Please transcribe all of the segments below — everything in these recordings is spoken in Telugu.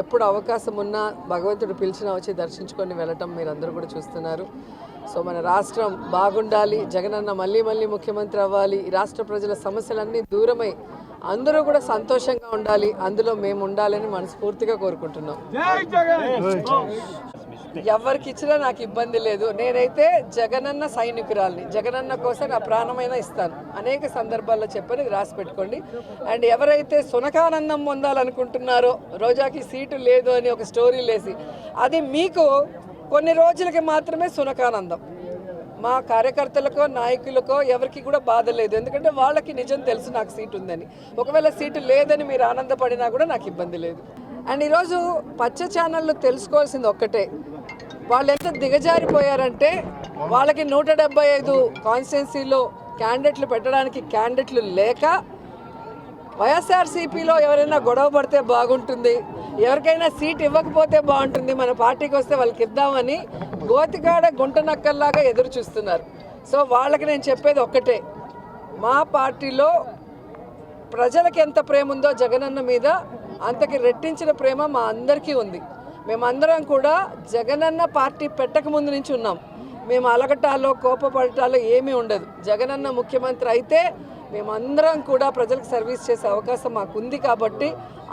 ఎప్పుడు అవకాశం ఉన్నా భగవంతుడు పిలిచినా వచ్చి దర్శించుకొని వెళ్ళటం మీరందరూ కూడా చూస్తున్నారు. సో మన రాష్ట్రం బాగుండాలి, జగనన్న మళ్ళీ మళ్ళీ ముఖ్యమంత్రి అవ్వాలి, ఈ రాష్ట్ర ప్రజల సమస్యలన్నీ దూరమై అందరూ కూడా సంతోషంగా ఉండాలి, అందులో మేము ఉండాలని మనస్ఫూర్తిగా కోరుకుంటున్నాం. ఎవరికి ఇచ్చినా నాకు ఇబ్బంది లేదు. నేనైతే జగనన్న సైనికురాల్ని, జగనన్న కోసం నా ప్రాణమైనా ఇస్తాను. అనేక సందర్భాల్లో చెప్పని రాసి పెట్టుకోండి. అండ్ ఎవరైతే సునకానందం పొందాలనుకుంటున్నారో రోజాకి సీటు లేదు అని ఒక స్టోరీ లేసి, అది మీకు కొన్ని రోజులకి మాత్రమే సునకానందం. మా కార్యకర్తలకో నాయకులకో ఎవరికి కూడా బాధ లేదు, ఎందుకంటే వాళ్ళకి నిజం తెలుసు నాకు సీటు ఉందని. ఒకవేళ సీటు లేదని మీరు ఆనందపడినా కూడా నాకు ఇబ్బంది లేదు. అండ్ ఈరోజు పచ్చ ఛానళ్ళు తెలుసుకోవాల్సింది ఒక్కటే, వాళ్ళు ఎంత దిగజారిపోయారంటే వాళ్ళకి 175 కాన్స్టిట్యున్సీలో క్యాండిడేట్లు పెట్టడానికి క్యాండిడేట్లు లేక వైఎస్ఆర్సీపీలో ఎవరైనా గొడవ పడితే బాగుంటుంది, ఎవరికైనా సీట్ ఇవ్వకపోతే బాగుంటుంది, మన పార్టీకి వస్తే వాళ్ళకి ఇద్దామని గోతికాడ గుంట నక్కల్లాగా ఎదురు చూస్తున్నారు. సో వాళ్ళకి నేను చెప్పేది ఒక్కటే, మా పార్టీలో ప్రజలకు ఎంత ప్రేమ ఉందో జగనన్న మీద అంతకి రెట్టించిన ప్రేమ మా అందరికీ ఉంది. మేమందరం కూడా జగనన్న పార్టీ పెట్టక ముందు నుంచి ఉన్నాం. మేము అలగటాలో కోపపడటాలో ఏమీ ఉండదు. జగనన్న ముఖ్యమంత్రి అయితే మేమందరం కూడా ప్రజలకు సర్వీస్ చేసే అవకాశం మాకు ఉంది కాబట్టి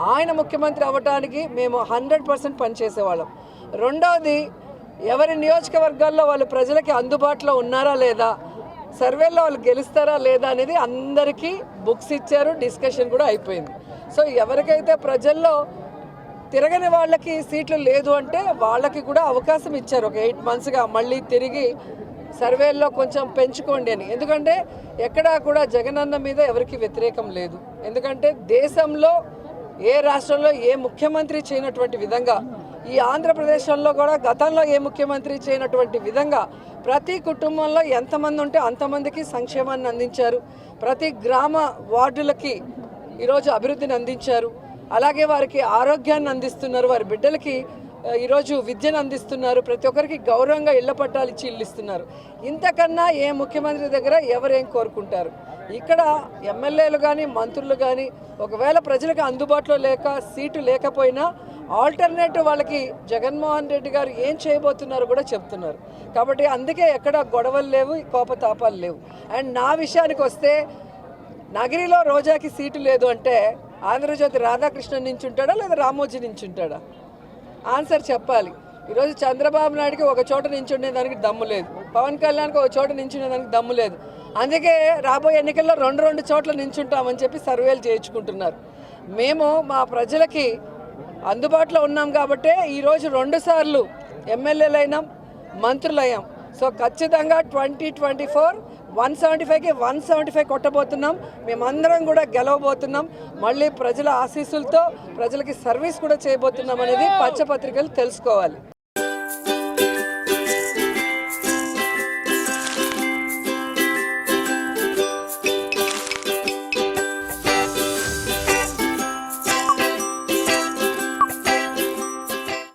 ఆయన ముఖ్యమంత్రి అవ్వడానికి మేము 100% పనిచేసేవాళ్ళం. రెండవది, ఎవరి నియోజకవర్గాల్లో వాళ్ళు ప్రజలకి అందుబాటులో ఉన్నారా లేదా, సర్వేలో వాళ్ళు గెలుస్తారా లేదా అనేది అందరికీ బుక్స్ ఇచ్చారు, డిస్కషన్ కూడా అయిపోయింది. సో ఎవరికైతే ప్రజల్లో తిరగని వాళ్ళకి సీట్లు లేదు అంటే వాళ్ళకి కూడా అవకాశం ఇచ్చారు ఒక 8 monthsగా మళ్ళీ తిరిగి సర్వేల్లో కొంచెం పెంచుకోండి అని. ఎందుకంటే ఎక్కడా కూడా జగనన్న మీద ఎవరికి వ్యతిరేకం లేదు. ఎందుకంటే దేశంలో ఏ రాష్ట్రంలో ఏ ముఖ్యమంత్రి చేయనటువంటి విధంగా, ఈ ఆంధ్రప్రదేశ్లో కూడా గతంలో ఏ ముఖ్యమంత్రి చేయనటువంటి విధంగా ప్రతి కుటుంబంలో ఎంతమంది ఉంటే అంతమందికి సంక్షేమాన్ని అందించారు. ప్రతి గ్రామ వార్డులకి ఈరోజు అభివృద్ధిని అందించారు. అలాగే వారికి ఆరోగ్యాన్ని అందిస్తున్నారు, వారి బిడ్డలకి ఈరోజు విద్యను అందిస్తున్నారు, ప్రతి ఒక్కరికి గౌరవంగా ఇళ్ల పట్టాలు ఇచ్చి ఇల్లు ఇస్తున్నారు. ఇంతకన్నా ఏ ముఖ్యమంత్రి దగ్గర ఎవరేం కోరుకుంటారు? ఇక్కడ ఎమ్మెల్యేలు కానీ మంత్రులు కానీ ఒకవేళ ప్రజలకు అందుబాటులో లేక సీటు లేకపోయినా ఆల్టర్నేటివ్ వాళ్ళకి జగన్మోహన్ రెడ్డి గారు ఏం చేయబోతున్నారో కూడా చెప్తున్నారు. కాబట్టి అందుకే ఎక్కడ గొడవలు లేవు, కోపతాపాలు లేవు. అండ్ నా విషయానికి వస్తే, నగరిలో రోజాకి సీటు లేదు అంటే ఆంధ్రజ్యోతి రాధాకృష్ణన్ నుంచి ఉంటాడా లేదా రామోజీ నుంచి ఉంటాడా? ఆన్సర్ చెప్పాలి. ఈరోజు చంద్రబాబు నాయుడుకి ఒక చోట నించుండేదానికి దమ్ము లేదు, పవన్ కళ్యాణ్కి ఒక చోట నించుండేదానికి దమ్ము లేదు. అందుకే రాబోయే ఎన్నికల్లో 2 చోట్ల నించుంటామని చెప్పి సర్వేలు చేయించుకుంటున్నారు. మేము మా ప్రజలకి అందుబాటులో ఉన్నాం కాబట్టే ఈరోజు 2 సార్లు ఎమ్మెల్యేలైనాం, మంత్రులయ్యాం. సో ఖచ్చితంగా 2024 175కి 175 కొట్టబోతున్నాం. మేమందరం కూడా గెలవబోతున్నాం. మళ్ళీ ప్రజల ఆశీస్సులతో ప్రజలకి సర్వీస్ కూడా చేయబోతున్నాం అనేది పచ్చపత్రికలు తెలుసుకోవాలి.